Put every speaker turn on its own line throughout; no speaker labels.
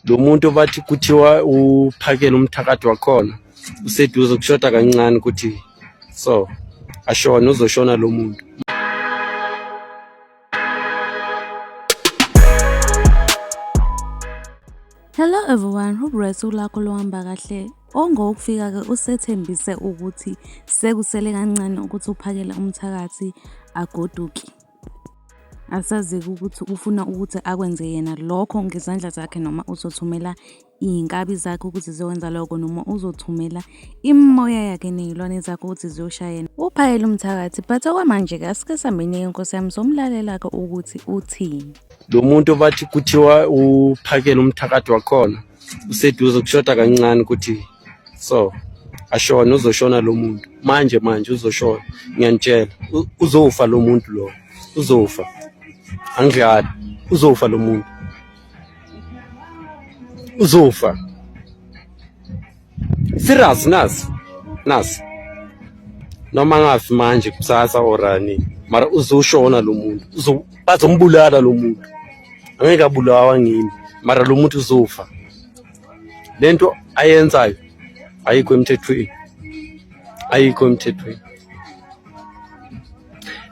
lo muntu bathi kuthiwa uphakela umthakathi wakhona useduze kushoda kancane ukuthi so ashona uzoshona lo muntu.
Hello everyone, uBresu lakho lohamba kahle. Ongokufika ke usethembise ukuthi sekusele kancane ukuthi uphakela umthakathi agoduki. Asazi ukuthi ufuna ukuthi akwenze yena lokho ngezandla zakhe noma uzothumela inkabi zakhe ukuthi zizokwenza lokho noma uzothumela imoya yakhe nezilwane zakhe ukuthi ziyoshayena. Uphakela umthakathi but okwamanje ke asike sambini inkosi yami somlalela ke ukuthi uthini.
Lo muntu bathi kuthiwa uphakela umthakathi wakhona useduze kushoda kancane ukuthi so ashona uzoshona lo muntu manje uzoshona ngiyanitshela uzofa lo muntu lo uzofa angiyali uzofa lo muntu uzofa serious nasi noma ngafi manje kusasa orani mara uzoshona lo muntu bazombulala lo muntu angeke abulawa ngini mara lo muntu uzofa lento ayenzayo ayikho emthethweni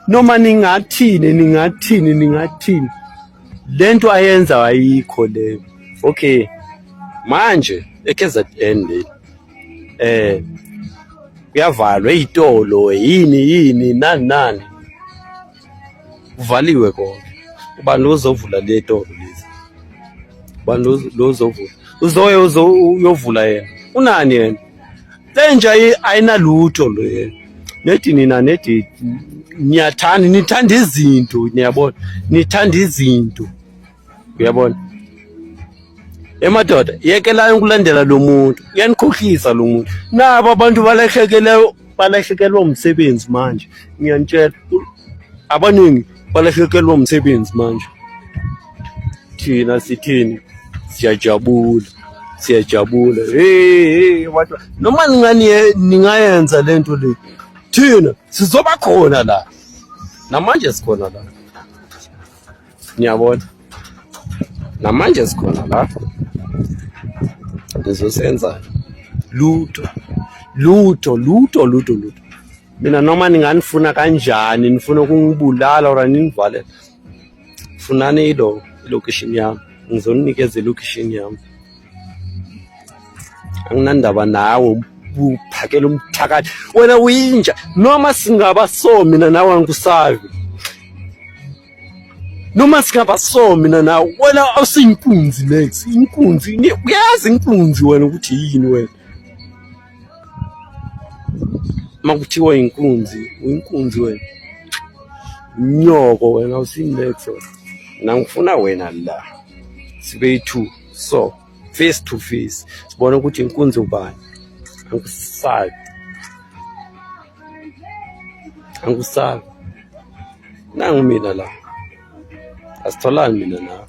noma ningathini lento ayenza ayikho le okay manje eKZN kuyavalwa izitolo yini nani uvaliwe konke ubani uzovula le tolo lezi ubani uzovula uyovula yena unani yena lenje ayinalutho lo yena nethi nina nethi nithanda izinto niyabona nithanda izinto uyabona emadoda yekela ukulandela lo muntu uyanikhohlisa lo muntu nabo abantu balahlekelwa umsebenzi manje ngiyanitshela abaningi balahlekelwa umsebenzi manje thina sithini siyajabula hey watu noma ningayenza lento le thina sizoba khona la namanje sikhona la niyabona namanje sikhona la nizosenza lutho mina noma ninganifuna kanjani nifuna ukungibulala or ninivalela funani ilocation yami ngizonikeza ilocation yami anginandaba nawe uphakela umthakathi wena uyinja noma singabasomi mina nawe angikusavi noma singabasomi mina nawe wena awusiyinkunzi next inkunzi uyazi inkunzi wena ukuthi yini wena makuthiwa inkunzi wena nyoko wena awusinext nangifuna wena la sibe two so face to face sibona ukuthi inkunzi ubani angusabi nangu mina la asitholani mina nawe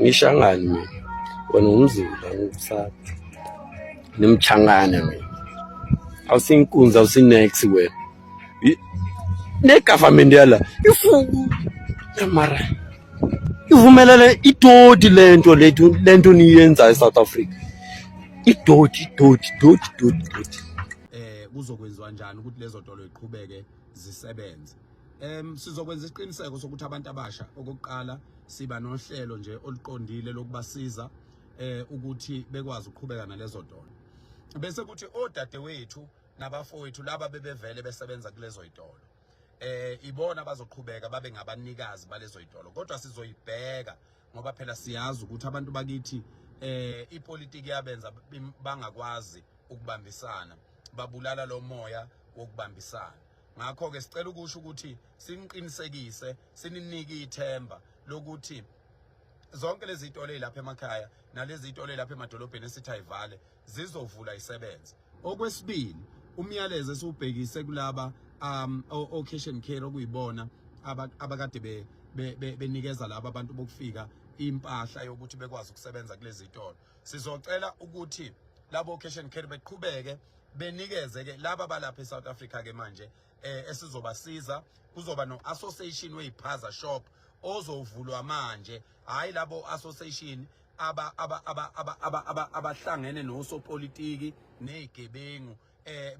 ngishangani mina wena umzulu angusabi nimchangane mina awusinkunzi awusinext wena ne-government yala mara ivumelele idodi lento niyenza eSouth Africa idodi
kuzokwenziwa njani ukuthi lezo tolo iqhubeke zisebenze. Sizokwenza isiqiniseko sokuthi abantu abasha okokuqala siba nohlelo nje oluqondile lokubasiza ukuthi bekwazi ukuqhubeka nalezo tolo bese kuthi odadewethu nabafowethu laba bebevele besebenza kulezo izitolo ibona bazoqhubeka babe ngabanikazi balezo izitolo kodwa sizoyibheka ngoba phela siyazi ukuthi abantu bakithi ipolitiki yabenza bangakwazi ukubambisana babulala lo moya wokubambisana ngakho ke sicela ukusho ukuthi siniqinisekise sininike ithemba lokuthi zonke lezi izitolo ezilapha emakhaya nalezi izitolo ezilapha emadolobheni esithi ayivale zizovula isebenze. Okwesibili umyalezo esubhekise kulaba occasion care okuyibona abakade benikeza laba abantu bokufika impahla yokuthi bekwazi ukusebenza kulezi izitolo sizocela ukuthi labo occasion care beqhubeke benikeze ke laba balapha eSouth Africa ke manje esizobasiza kuzoba no association weyiphaza shop ozovulwa manje hayi labo association abahlangene nosopolitiki nezigebengu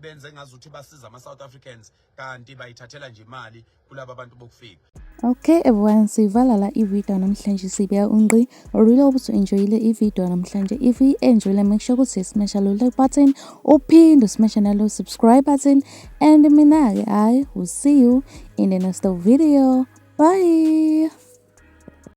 benze ngazuthi basiza ama-South Africans kanti bayithathela nje imali kulabo abantu bokufika.
Okay everyone, sivala la i-video namhlanje sibeka unqi. I really hope to enjoyile i-video namhlanje. If you enjoyile, make sure ukuthi smash lo like button, uphinde smash nalo subscribe button, and mina ke will see you in the next video. Bye.